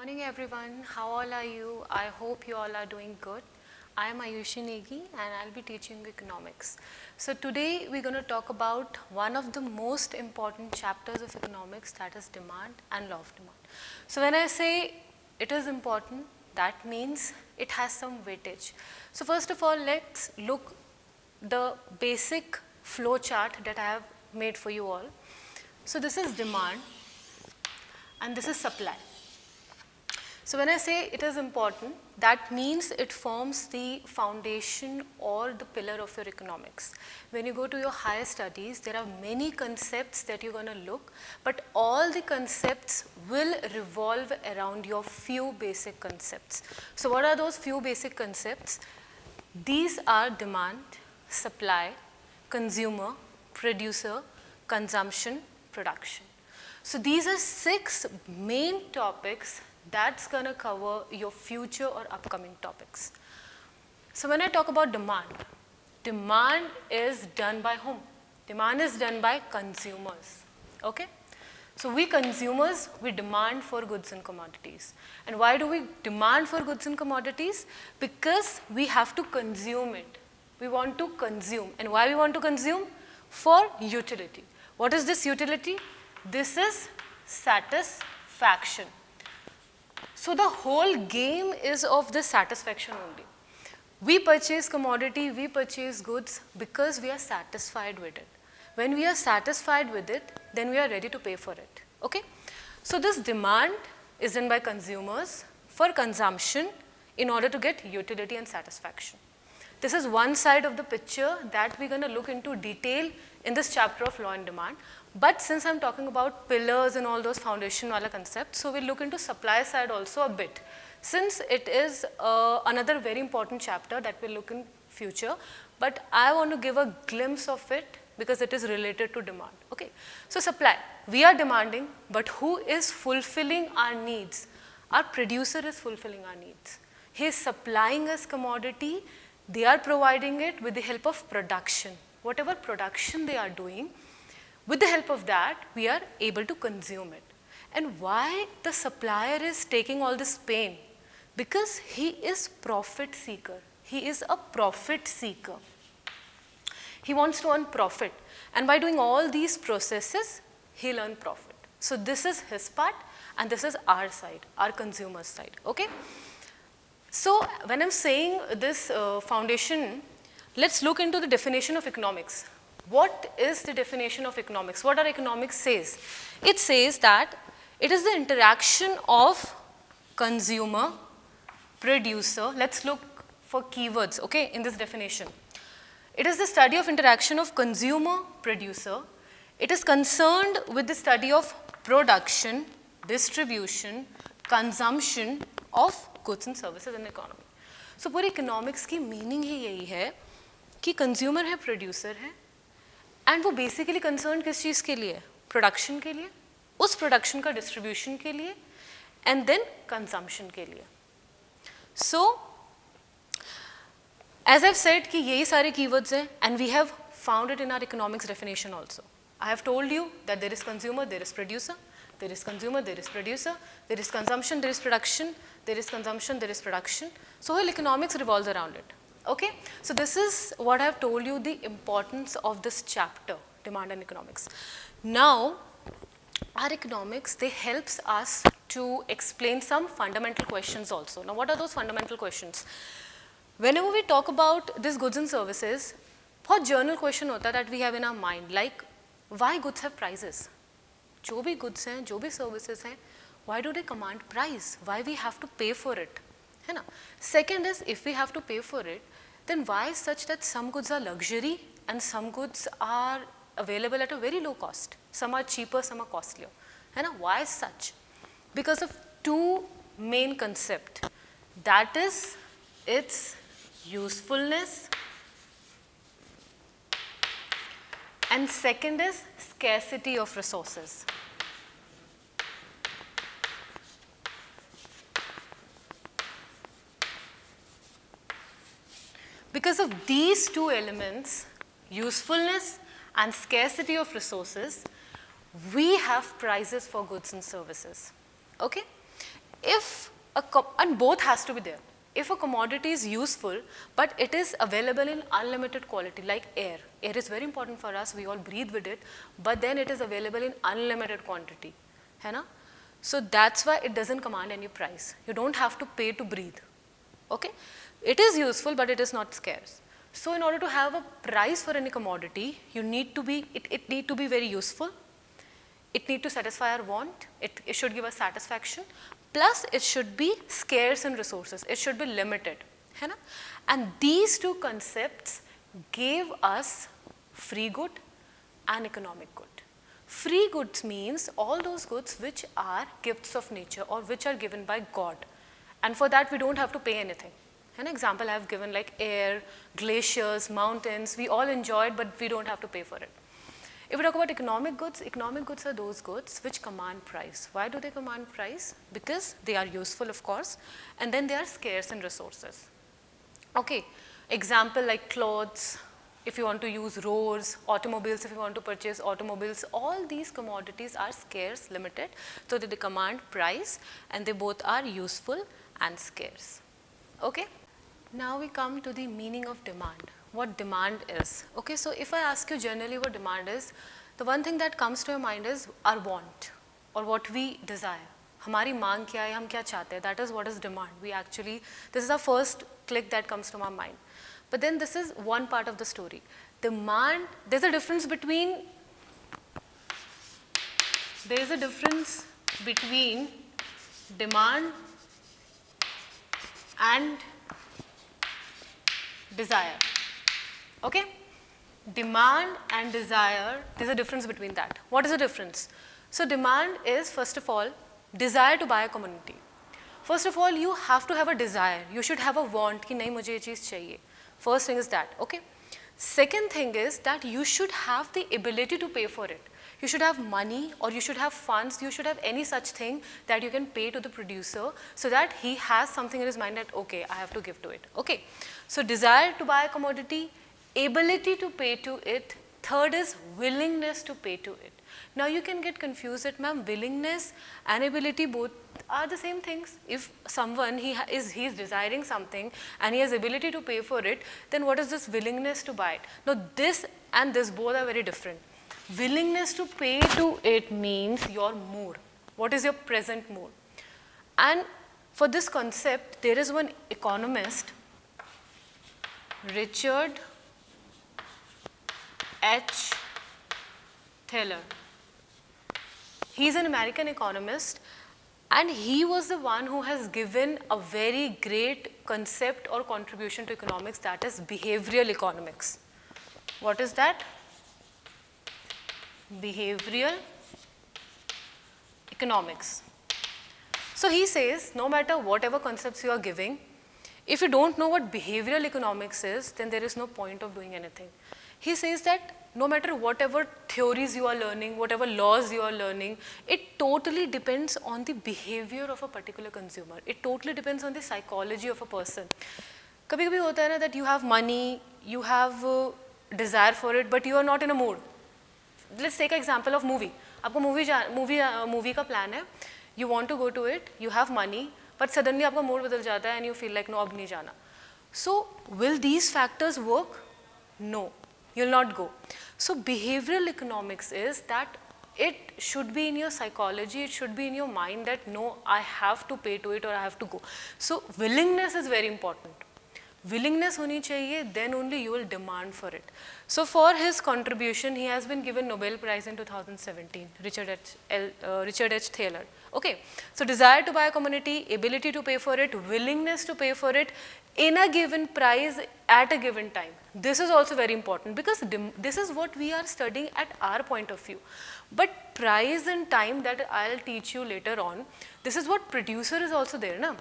morning everyone, how all are you? I hope you all are doing good. I am Ayushi Negi and I'll be teaching economics. So today we're going to talk about one of the most important chapters of economics, that is demand and law of demand. So when I say it is important, that means it has some weightage. So first of all, let's look the basic flow chart that I have made for you all. So this is demand and this is supply. So when I say it is important, that means it forms the foundation or the pillar of your economics. When you go to your higher studies, there are many concepts that you're going to look, but all the concepts will revolve around your few basic concepts. So what are those few basic concepts? These are demand, supply, consumer, producer, consumption, production. So these are 6 main topics that's going to cover your future or upcoming topics. So when I talk about demand is done by whom? Demand is done by consumers, okay? So we consumers, we demand for goods and commodities. And why do we demand for goods and commodities? Because we have to consume it. We want to consume. And why we want to consume? For utility. What is this utility? This is satisfaction. So the whole game is of the satisfaction only. We purchase commodity, we purchase goods because we are satisfied with it. When we are satisfied with it, then we are ready to pay for it, okay? So this demand is done by consumers for consumption in order to get utility and satisfaction. This is one side of the picture that we're going to look into detail in this chapter of law and demand. But since I'm talking about pillars and all those foundation wala concepts, so we'll look into supply side also a bit. Since it is another very important chapter that we'll look in future, but I want to give a glimpse of it because it is related to demand, okay? So supply, we are demanding, but who is fulfilling our needs? Our producer is fulfilling our needs. He is supplying us commodity, they are providing it with the help of production. Whatever production they are doing, with the help of that, we are able to consume it. And why the supplier is taking all this pain? Because he is profit seeker. He is a profit seeker. He wants to earn profit. And by doing all these processes, he'll earn profit. So this is his part and this is our side, our consumer side, okay? So when I'm saying this foundation, let's look into the definition of economics. What is the definition of economics? What our economics says? It says that it is the interaction of consumer, producer. Let's look for keywords, okay, in this definition. It is the study of interaction of consumer, producer. It is concerned with the study of production, distribution, consumption of goods and services in the economy. So पूरी economics की meaning ही यही है कि consumer है, producer है, and वो basically concern किस चीज़ के लिए? प्रोडक्शन के लिए, उस प्रोडक्शन का डिस्ट्रीब्यूशन के लिए एंड देन कंजम्पशन के लिए. सो एज आई सेड कि यही सारे कीवर्ड्स हैं and we have found it in our economics definition also. I have told you that there is consumer, there is producer, there is consumer, there is producer, there is consumption, there is production, there is consumption, there is production. So whole economics revolves around it. Okay, so this is what I have told you the importance of this chapter, demand and economics. Now, our economics, they helps us to explain some fundamental questions also. Now, what are those fundamental questions? Whenever we talk about these goods and services, बहुत journal question होता है that we have in our mind, like why goods have prices? जो भी goods हैं, जो भी services हैं, why do they command price? Why we have to pay for it? है ना? Second is, if we have to pay for it, then why is such that some goods are luxury and some goods are available at a very low cost? Some are cheaper, some are costlier. है ना? Why is such? Because of 2 main concepts. That is its usefulness and second is scarcity of resources. Because of these 2 elements, usefulness and scarcity of resources, we have prices for goods and services. Okay? and both has to be there. If a commodity is useful, but it is available in unlimited quality, like air. Air is very important for us, we all breathe with it, but then it is available in unlimited quantity, है ना? So that's why it doesn't command any price. You don't have to pay to breathe, okay? It is useful, but it is not scarce. So in order to have a price for any commodity, it need to be very useful. It need to satisfy our want. It should give us satisfaction. Plus, it should be scarce in resources. It should be limited, है ना? And these two concepts gave us free good and economic good. Free goods means all those goods which are gifts of nature or which are given by God. And for that, we don't have to pay anything. An example I have given, like air, glaciers, mountains, we all enjoy it, but we don't have to pay for it. If we talk about economic goods are those goods which command price. Why do they command price? Because they are useful, of course, and then they are scarce in resources. Okay, example like clothes, if you want to use roads, automobiles, if you want to purchase automobiles, all these commodities are scarce, limited, so that they command price, and they both are useful and scarce. Okay? Now we come to the meaning of demand. What demand is. Okay, so if I ask you generally what demand is, the one thing that comes to your mind is our want or what we desire. हमारी मांग क्या है, हम क्या चाहते हैं, that is what is demand. This is the first click that comes to my mind. But then this is one part of the story. Demand, there's a difference between demand and desire. Okay? Demand and desire, there's a difference between that. What is the difference? So demand is, first of all, desire to buy a commodity. First of all, you have to have a desire. You should have a want कि नहीं मुझे ये चीज़ चाहिए. First thing is that, okay? Second thing is that you should have the ability to pay for it. You should have money or you should have funds, you should have any such thing that you can pay to the producer so that he has something in his mind that, okay, I have to give to it, okay? So desire to buy a commodity, ability to pay to it, third is willingness to pay to it. Now you can get confused that, ma'am, willingness and ability both are the same things. If someone, he is desiring something and he has ability to pay for it, then what is this willingness to buy it? Now this and this both are very different. Willingness to pay to it means your mood. What is your present mood? And for this concept, there is one economist, Richard H. Thaler. He is an American economist, and he was the one who has given a very great concept or contribution to economics, that is behavioral economics. What is that? Behavioral economics. So he says, no matter whatever concepts you are giving, if you don't know what behavioral economics is, then there is no point of doing anything. He says that no matter whatever theories you are learning, whatever laws you are learning, it totally depends on the behavior of a particular consumer. It totally depends on the psychology of a person. कभी-कभी होता है ना that you have money, you have desire for it, but you are not in a mood. Let's take an example of movie. आपको movie का plan है, you want to go to it, you have money, but suddenly आपका mood बदल जाता है and you feel like no अब नहीं जाना. So will these factors work? No. You'll not go. So behavioral economics is that it should be in your psychology, it should be in your mind that no, I have to pay to it or I have to go. So willingness is very important. Willingness honi chahiye, then only you will demand for it. So for his contribution, he has been given Nobel Prize in 2017, Richard H. Thaler. Okay, so desire to buy a commodity, ability to pay for it, willingness to pay for it in a given price at a given time. This is also very important because this is what we are studying at our point of view. But price and time, that I'll teach you later on, this is what producer is also there, na?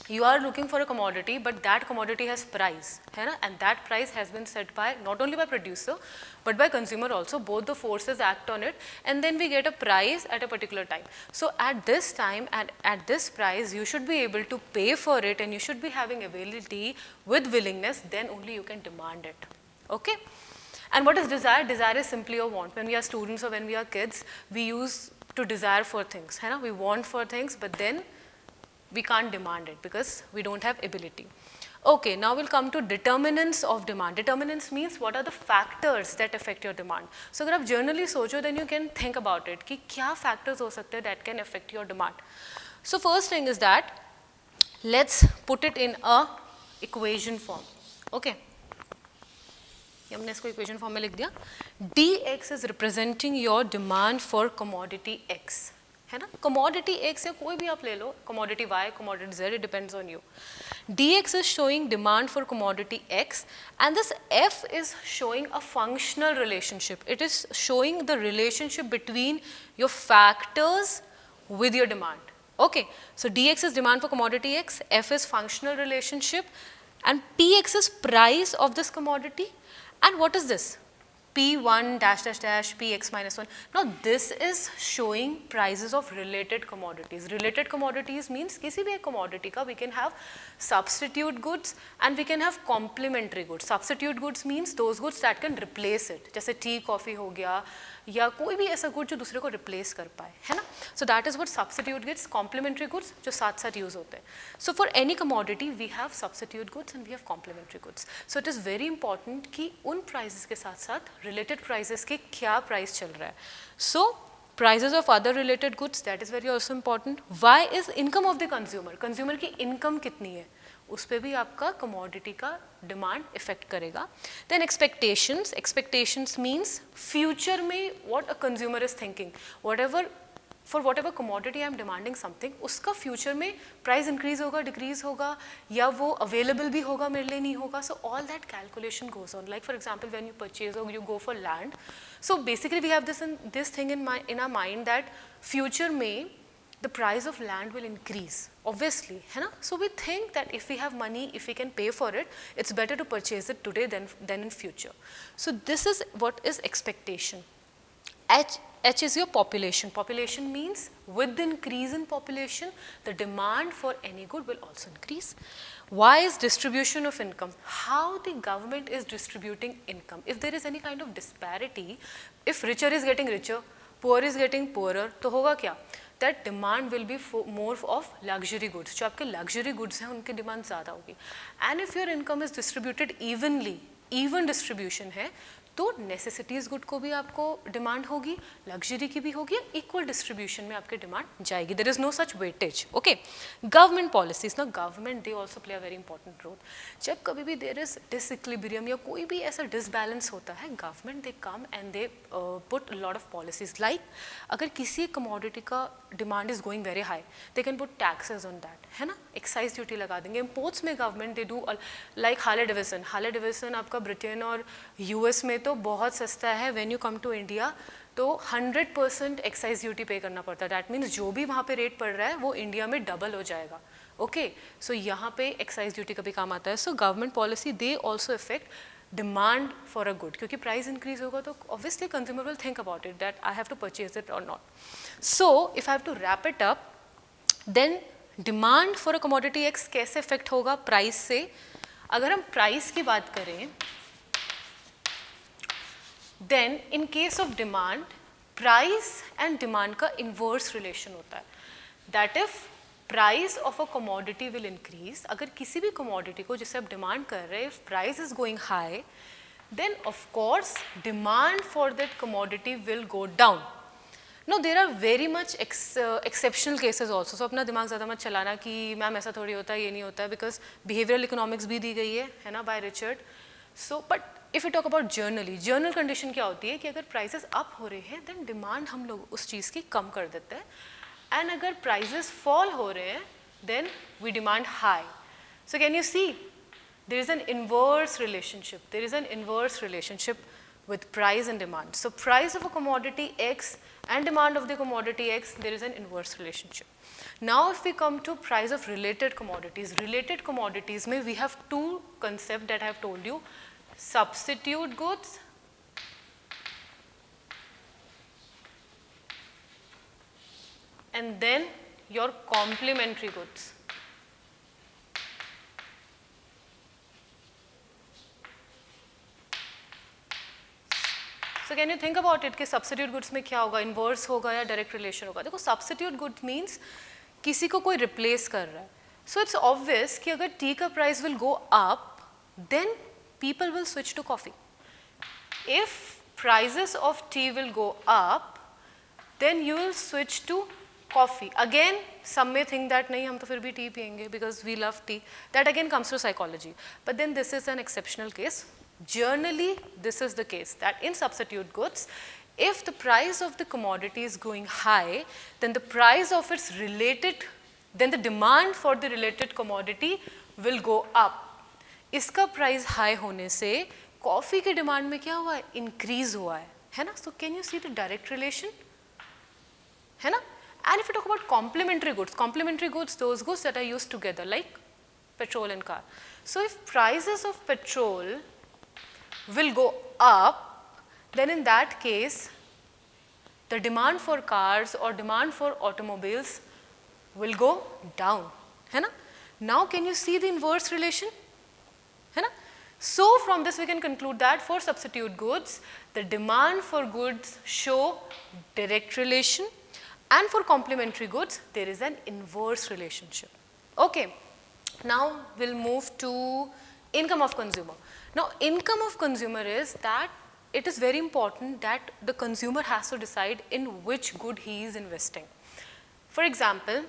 You are looking for a commodity, but that commodity has price, है ना? And that price has been set by not only by producer, but by consumer also. Both the forces act on it, and then we get a price at a particular time. So at this time and at this price, you should be able to pay for it, and you should be having availability with willingness. Then only you can demand it. Okay? And what is desire? Desire is simply a want. When we are students or when we are kids, we use to desire for things. है ना? We want for things, but then we can't demand it because we don't have ability. Okay, now we'll come to determinants of demand. Determinants means what are the factors that affect your demand. So अगर आप generally सोचो, then you can think about it कि क्या factors हो सकते हैं that can affect your demand. So first thing is that let's put it in a equation form. Okay. ये हमने इसको equation form में लिख दिया. dx is representing your demand for commodity x. है ना, commodity x या कोई भी आप ले लो, commodity y, commodity z, it depends on you. dx is showing demand for commodity x, and this f is showing a functional relationship. It is showing the relationship between your factors with your demand. Okay, so dx is demand for commodity x, f is functional relationship, and px is price of this commodity. And what is this? P1 dash dash dash Px minus 1. Now this is showing prices of related commodities. Related commodities means किसी भी एक commodity का we can have substitute goods and we can have complementary goods. Substitute goods means those goods that can replace it. जैसे tea, coffee हो गया या कोई भी ऐसा गुड जो दूसरे को रिप्लेस कर पाए, है ना. So that is what substitute goods, complementary goods जो साथ साथ यूज होते हैं. So for any commodity we have substitute goods and we have complementary goods. So it is very important कि उन प्राइसेस के साथ साथ रिलेटेड प्राइसेस के क्या प्राइस चल रहा है. सो prices of other related goods, that is very also important. Why is income of the consumer? Consumer की income कितनी है, उस पर भी आपका commodity का demand effect करेगा. Then expectations. Expectations means future में what a consumer is thinking. For whatever commodity I am demanding something, उसका future में price increase होगा, decrease होगा, या वो available भी होगा, मेरे लिए नहीं होगा. So all that calculation goes on. Like for example, when you purchase or you go for land, so basically we have this thing in our mind that future में the price of land will increase, obviously, है ना. So we think that if we have money, if we can pay for it, it's better to purchase it today than in future. So this is what is expectation. H is your population. Population means with the increase in population, the demand for any good will also increase. Y is distribution of income. How the government is distributing income. If there is any kind of disparity, if richer is getting richer, poor is getting poorer, तो होगा क्या? That demand will be more of luxury goods. जो आपके luxury goods हैं, उनकी demand ज़्यादा होगी. And if your income is distributed evenly, even distribution है, तो नेसेसिटीज़ गुड को भी आपको डिमांड होगी, लग्जरी की भी होगी, इक्वल डिस्ट्रीब्यूशन में आपकी डिमांड जाएगी. There is no such weightage. Okay, government policies ना, government they also play a very important role. जब कभी भी देयर इज डिसइक्विलिब्रियम या कोई भी ऐसा डिसबैलेंस होता है, government they come and they put lot of policies. Like अगर किसी कमोडिटी का demand is going very high, they can put taxes on that, है ना, एक्साइज ड्यूटी लगा देंगे. इम्पोर्ट्स में government they do like Harley Davidson आपका Britain और यूएस में तो बहुत सस्ता है. When you come to India तो 100% एक्साइज ड्यूटी पे करना पड़ता है. दैट मीन्स जो भी वहाँ पे रेट पड़ रहा है वो इंडिया में डबल हो जाएगा. ओके, सो यहाँ पे एक्साइज ड्यूटी का भी काम आता है. So government policy they also effect demand for a good, क्योंकि प्राइस इंक्रीज होगा तो obviously consumer will think about it that I have to purchase it और not. So if I have to wrap it up, then demand for a commodity X कैसे effect होगा price से. अगर हम price की बात करें, then in case of demand, price and demand का inverse relation होता है. That if price of a commodity will increase, अगर किसी भी commodity को जिसे आप demand कर रहे हैं, if price is going high, then of course demand for that commodity will go down. Now there are very much exceptional cases also. So अपना दिमाग ज़्यादा मत चलाना कि मैम ऐसा थोड़ी होता है, ये नहीं होता है, because behavioral economics भी दी गई है ना, by Richard. So but if we talk about generally, general condition क्या होती है कि अगर prices up हो रहे हैं, then demand हम लोग उस चीज़ की कम कर देते हैं. And अगर prices fall हो रहे हैं, then we demand high. So can you see? There is an inverse relationship. There is an inverse relationship with price and demand. So price of a commodity X and demand of the commodity X, there is an inverse relationship. Now if we come to price of related commodities में we have two concepts that I have told you. Substitute goods and then your complementary goods. So can you think about it कि substitute goods में क्या होगा, inverse होगा या direct relation होगा. देखो substitute goods means किसी को कोई रिप्लेस कर रहा है. सो इट्स ऑब्वियस कि अगर टी का price will go up, then people will switch to coffee. If prices of tea will go up, then you will switch to coffee. Again, some may think that nahi, hum to fir bhi tea piyenge because we love tea. That again comes to psychology. But then this is an exceptional case. Generally, this is the case that in substitute goods, if the price of the commodity is going high, then the price of its related, then the demand for the related commodity will go up. इसका price high होने से coffee के demand में क्या हुआ है, increase हुआ है ना. So can you see the direct relation, है ना. And if you talk about complementary goods, those goods that are used together like petrol and car. So if prices of petrol will go up, then in that case the demand for cars और demand for automobiles will go down, है ना. Now can you see the inverse relation, है ना. So from this we can conclude that for substitute goods, the demand for goods show direct relation, and for complementary goods there is an inverse relationship. Okay, now we'll move to income of consumer. Now income of consumer is that it is very important that the consumer has to decide in which good he is investing. For example,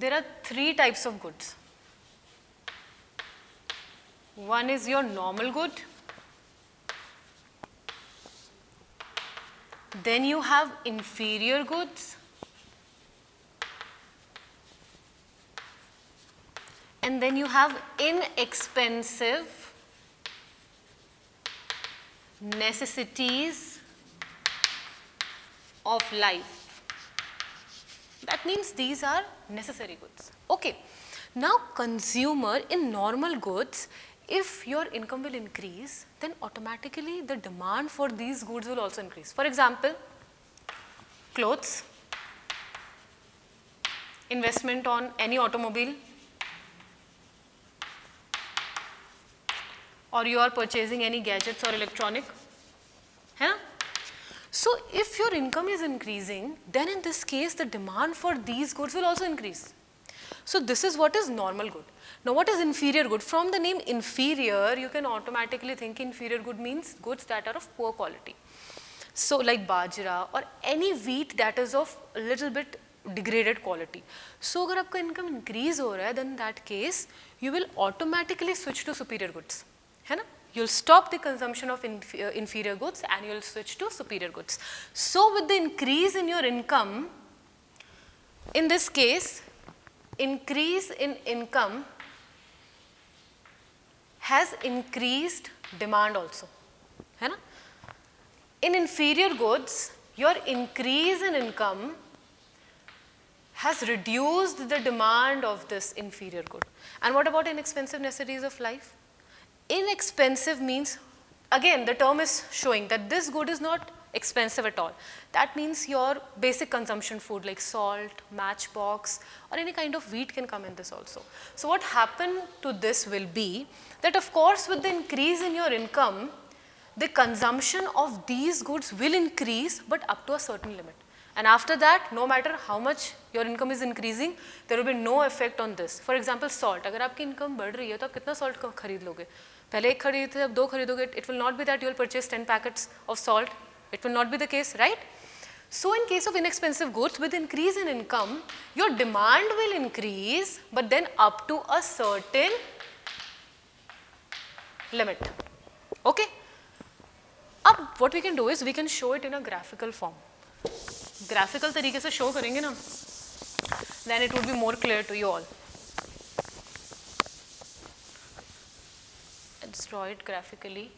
there are three types of goods. One is your normal good, then you have inferior goods, and then you have inexpensive necessities of life. That means these are necessary goods. Okay. Now consumer in normal goods, if your income will increase, then automatically the demand for these goods will also increase. For example, clothes, investment on any automobile, or you are purchasing any gadgets or electronic, है ना. So if your income is increasing, then in this case the demand for these goods will also increase. So this is what is normal good. Now what is inferior good? From the name inferior, you can automatically think inferior good means goods that are of poor quality. So like bajra or any wheat that is of a little bit degraded quality. So अगर आपका income increase हो रहा है, then in that case you will automatically switch to superior goods, है ना. You'll stop the consumption of inferior goods and you'll switch to superior goods. So with the increase in your income, in this case, increase in income has increased demand also, है ना. In inferior goods, your increase in income has reduced the demand of this inferior good. And what about inexpensive necessities of life? Inexpensive means, again the term is showing that this good is not expensive at all. That means your basic consumption food like salt, matchbox or any kind of wheat can come in this also. So what happened to this will be that of course with the increase in your income, the consumption of these goods will increase, but up to a certain limit. And after that, no matter how much your income is increasing, there will be no effect on this. For example, salt. अगर आपकी income बढ़ रही है तो आप कितना salt खरीद लोगे? पहले एक खरीदते थे, अब दो खरीदोगे. It will not be that you will purchase 10 packets of salt. It will not be the case, right? So in case of inexpensive goods, with increase in income, your demand will increase, but then up to a certain limit. Okay? अब what we can do is we can show it in a graphical form. Graphical तरीके से show करेंगे ना, then it would be more clear to you all. Let's draw it graphically.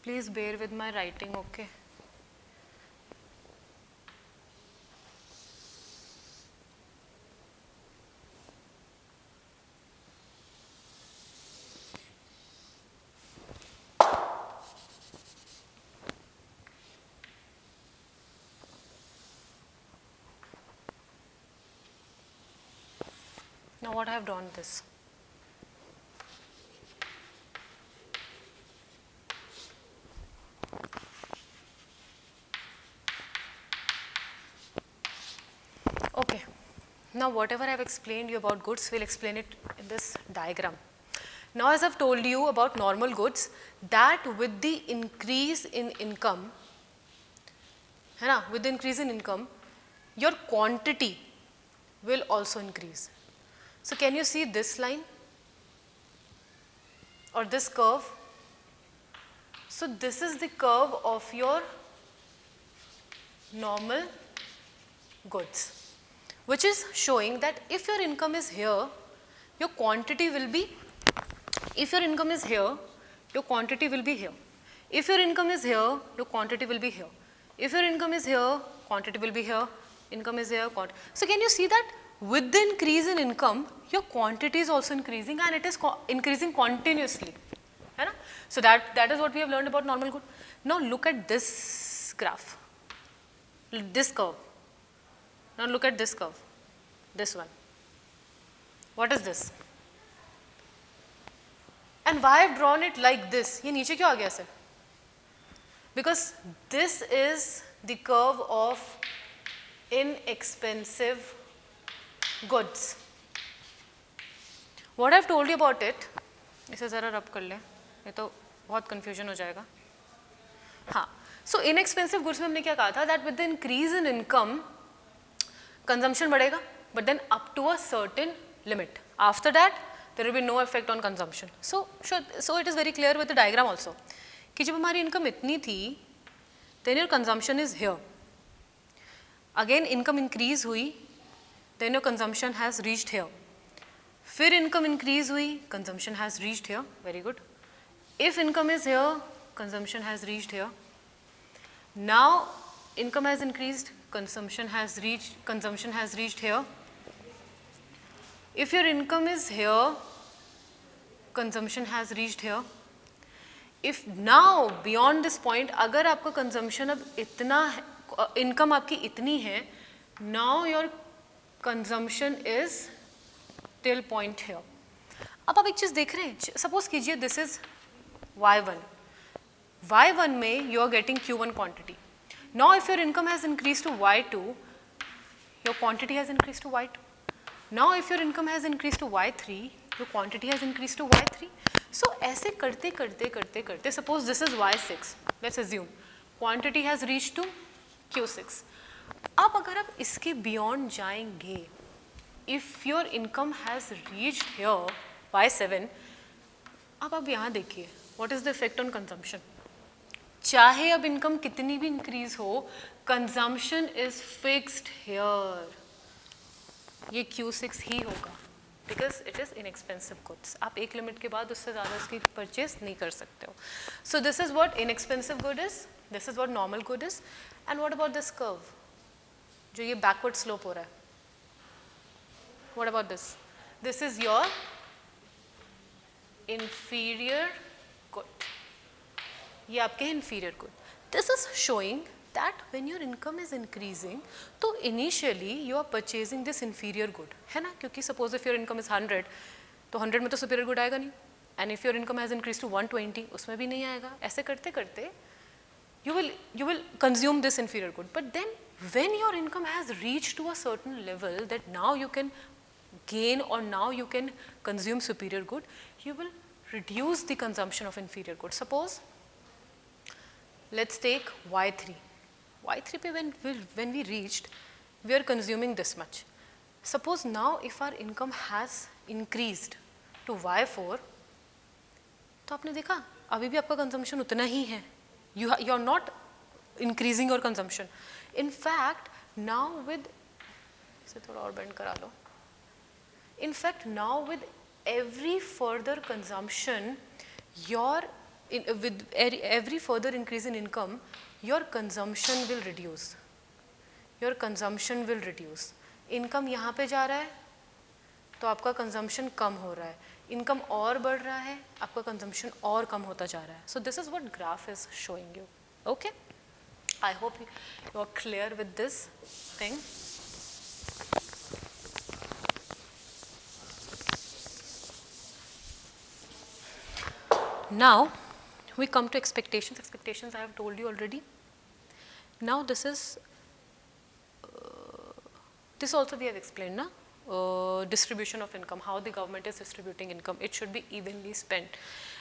Please bear with my writing, okay? Now what I have drawn this. Now whatever I have explained you about goods, we'll explain it in this diagram. Now as I've told you about normal goods, that with the increase in income, है ना, with the increase in income, your quantity will also increase. So can you see this line or this curve? So this is the curve of your normal goods, which is showing that if your income is here, your quantity will be, if your income is here, your quantity will be here. If your income is here, your quantity will be here. If your income is here, quantity will be here. Income is here, quantity. So can you see that with the increase in income, your quantity is also increasing, and it is increasing continuously. Hai na? So that is what we have learned about normal good. Now look at this graph, this curve. Now look at this curve, this one. What is this? And why I have drawn it like this? ये नीचे क्यों आ गया ऐसे? Because this is the curve of inexpensive goods. What I have told you about it, इसे ज़रा रब कर ले, ये तो बहुत confusion हो जाएगा. हाँ, so inexpensive goods में हमने क्या कहा था? That with the increase in income, consumption बढ़ेगा, but then up to a certain limit. After that, there will be no effect on consumption. So it is very clear with the diagram also. कि जब हमारी income इतनी थी, then your consumption is here. Again income increase हुई, then your consumption has reached here. फिर income increase हुई, consumption has reached here. Very good. If income is here, consumption has reached here. Now income has increased, consumption has reached here. If your income is here, consumption has reached here. If now beyond this point, अगर आपका consumption अब इतना income आपकी इतनी है, now your consumption is till point here. अब आप एक चीज़ देख रहे हैं, suppose कीजिए this is Y1. Y1 में you are getting Q1 quantity. Now if your income has increased to Y2, your quantity has increased to Y2. Now if your income has increased to Y3, your quantity has increased to Y3. So ऐसे करते करते करते करते, suppose this is Y6, let's assume quantity has reached to Q6. अब अगर आप इसके beyond जाएंगे, if your income has reached here Y7, अब आप यहाँ देखिए, what is the effect on consumption? चाहे अब income कितनी भी increase हो, consumption is fixed here. ये Q6 ही होगा, because it is inexpensive goods. आप एक लिमिट के बाद उससे ज़्यादा उसकी परचेज नहीं कर सकते हो. So this is what inexpensive good is. This is what normal good is. And what about this curve? जो ये backward slope हो रहा है. What about this? This is your inferior good. ये आपके inferior good. This is showing that when your income is increasing, तो initially you are purchasing this inferior good, है ना? क्योंकि suppose if your income is 100, तो 100 में तो superior good आएगा नहीं. And if your income has increased to 120, उसमें भी नहीं आएगा. ऐसे करते करते you will consume this inferior good. But then when your income has reached to a certain level that now you can gain or now you can consume superior good, you will reduce the consumption of inferior good. Suppose let's take Y3. Y3 पे when we reached, we are consuming this much. Suppose now if our income has increased to Y4, तो आपने देखा अभी भी आपका consumption उतना ही है. You are not increasing your consumption. In fact, now with इसे थोड़ा और bend करा लो. In fact, now with every further consumption, with every further increase in income, your consumption will reduce. Your consumption will reduce. Income यहाँ पे जा रहा है, तो आपका consumption कम हो रहा है. Income और बढ़ रहा है, आपका consumption और कम होता जा रहा है. So this is what graph is showing you. Okay? I hope you are clear with this thing. Now we come to expectations. Expectations I have told you already. Now this is this also we have explained, na? distribution of income, how the government is distributing income. It should be evenly spent,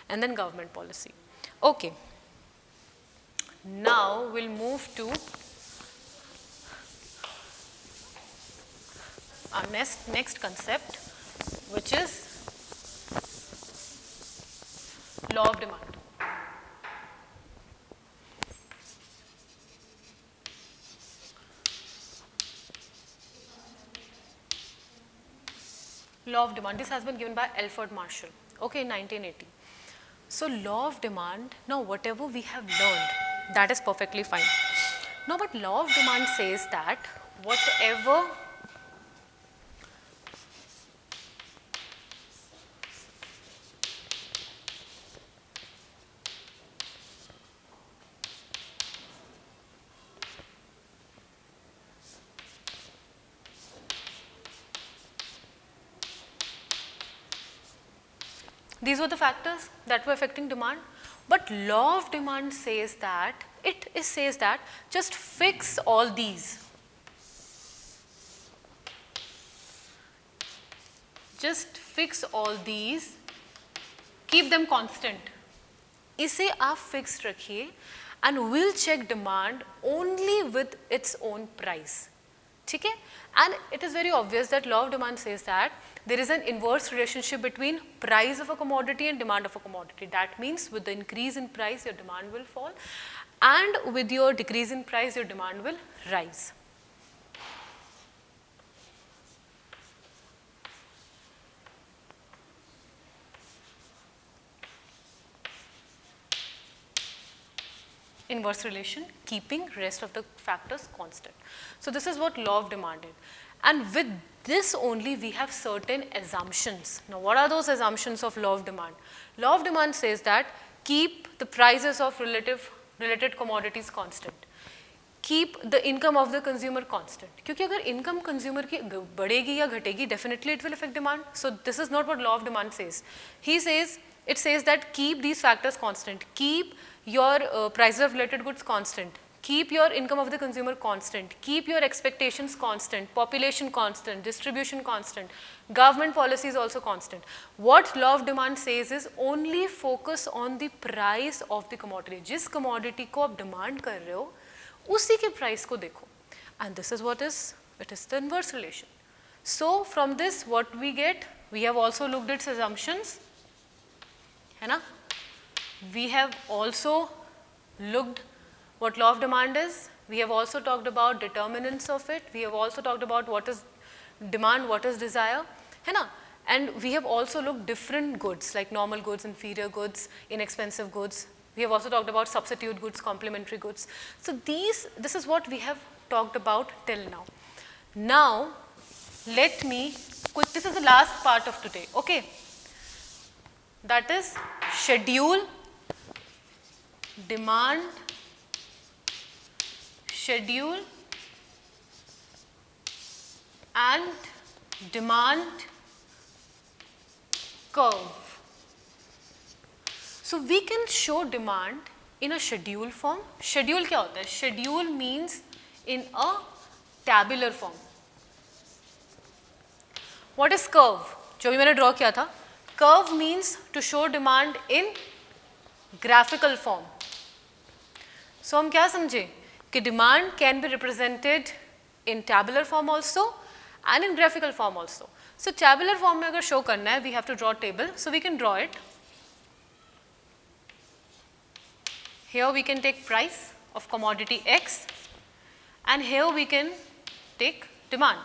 and then government policy. Okay. Now we'll move to our next concept, which is law of demand. Law of demand. This has been given by Alfred Marshall, okay, in 1980. So law of demand, now whatever we have learned, that is perfectly fine. Now, but law of demand says that whatever these were the factors that were affecting demand, but law of demand says that, says that just fix all these. Just fix all these, keep them constant. इसे आप fixed रखिए and we'll check demand only with its own price. ठीक है? And it is very obvious that law of demand says that there is an inverse relationship between price of a commodity and demand of a commodity. That means with the increase in price, your demand will fall, and with your decrease in price, your demand will rise. Inverse relation, keeping rest of the factors constant. So this is what law of demand is. And with this only we have certain assumptions. Now what are those assumptions of law of demand? Law of demand says that keep the prices of related commodities constant. Keep the income of the consumer constant. क्योंकि अगर income consumer की बढ़ेगी या घटेगी, definitely it will affect demand. So this is not what law of demand says. It says that keep these factors constant. Keep your prices of related goods constant. Keep your income of the consumer constant. Keep your expectations constant. Population constant. Distribution constant. Government policy is also constant. What law of demand says is only focus on the price of the commodity. जिस commodity को आप demand कर रहे हो, उसी के price को देखो. And this is what it is the inverse relation. So from this what we get, we have also looked at assumptions. है ना? We have also looked what law of demand is. We have also talked about determinants of it. We have also talked about what is demand, what is desire. है ना? And we have also looked different goods like normal goods, inferior goods, inexpensive goods. We have also talked about substitute goods, complementary goods. So this is what we have talked about till now. Now, this is the last part of today, okay? That is schedule, demand, schedule and demand curve. So we can show demand in a schedule form. Schedule क्या होता है? Schedule means in a tabular form. What is curve? जो भी मैंने draw किया था. Curve means to show demand in graphical form. So हम क्या समझे कि demand can be represented in tabular form also and in graphical form also. So tabular form में अगर show करना है, we have to draw table. So we can draw it. Here we can take price of commodity X, and here we can take demand.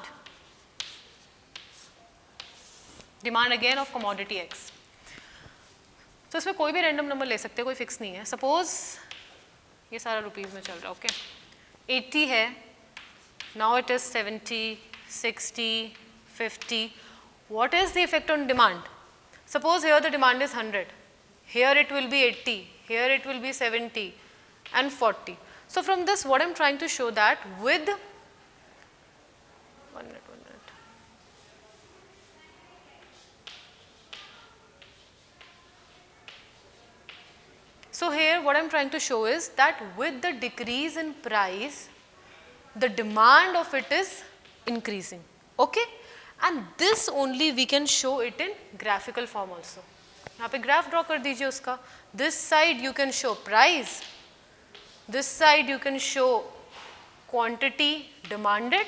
Demand again of commodity X. तो इसमें कोई भी random number ले सकते हैं, कोई fix नहीं है. Suppose ये सारा rupees में चल रहा है, okay? 80 है, now it is 70, 60, 50. What is the effect on demand? Suppose here the demand is 100. Here it will be 80. Here it will be 70 and 40. So from this, what I am trying to show that with 1 minute. So here what I am trying to show is that with the decrease in price, the demand of it is increasing, okay? and this only we can show it in graphical form also. यहाँ पे graph draw कर दीजिए उसका. This side you can show price, this side you can show quantity demanded,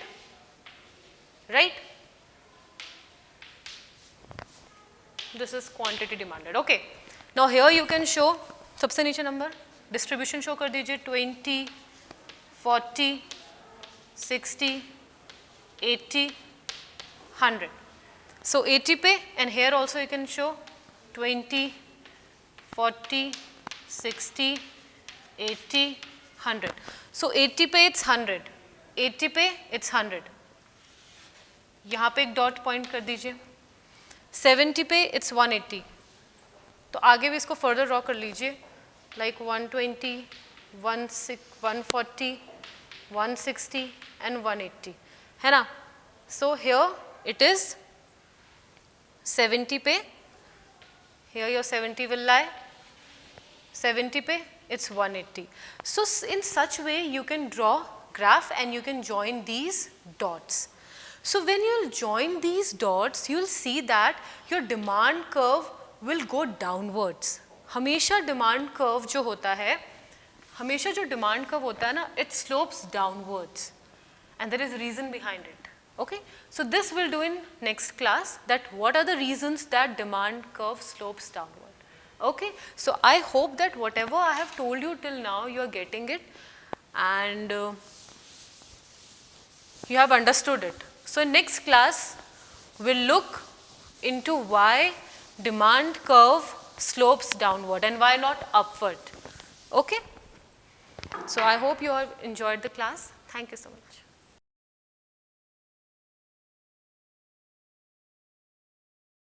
right? This is quantity demanded. Okay. Now here you can show सबसे नीचे number distribution show कर दीजिए 20, 40, 60, 80, 100. So 80 पे and here also you can show 20, 40, 60, 80, 100. So 80 पे it's 100, 80 पे it's 100. यहाँ पे एक डॉट पॉइंट कर दीजिए. 70 पे it's 180. तो आगे भी इसको फर्दर ड्रॉ कर लीजिए like 120, 140, 160 and 180 है ना. So here it is 70 पे, here your 70 will lie, 70 पे it's 180. So in such way you can draw graph and you can join these dots. So when you will join these dots, you will see that your demand curve will go downwards. हमेशा demand curve जो होता है, हमेशा जो demand curve होता है ना, it slopes downwards, and there is a reason behind it. Okay, so this we'll do in next class, that what are the reasons that demand curve slopes downward. Okay, so I hope that whatever I have told you till now, you are getting it and you have understood it. So in next class, we'll look into why demand curve slopes downward and why not upward. Okay, so I hope you have enjoyed the class. Thank you so much.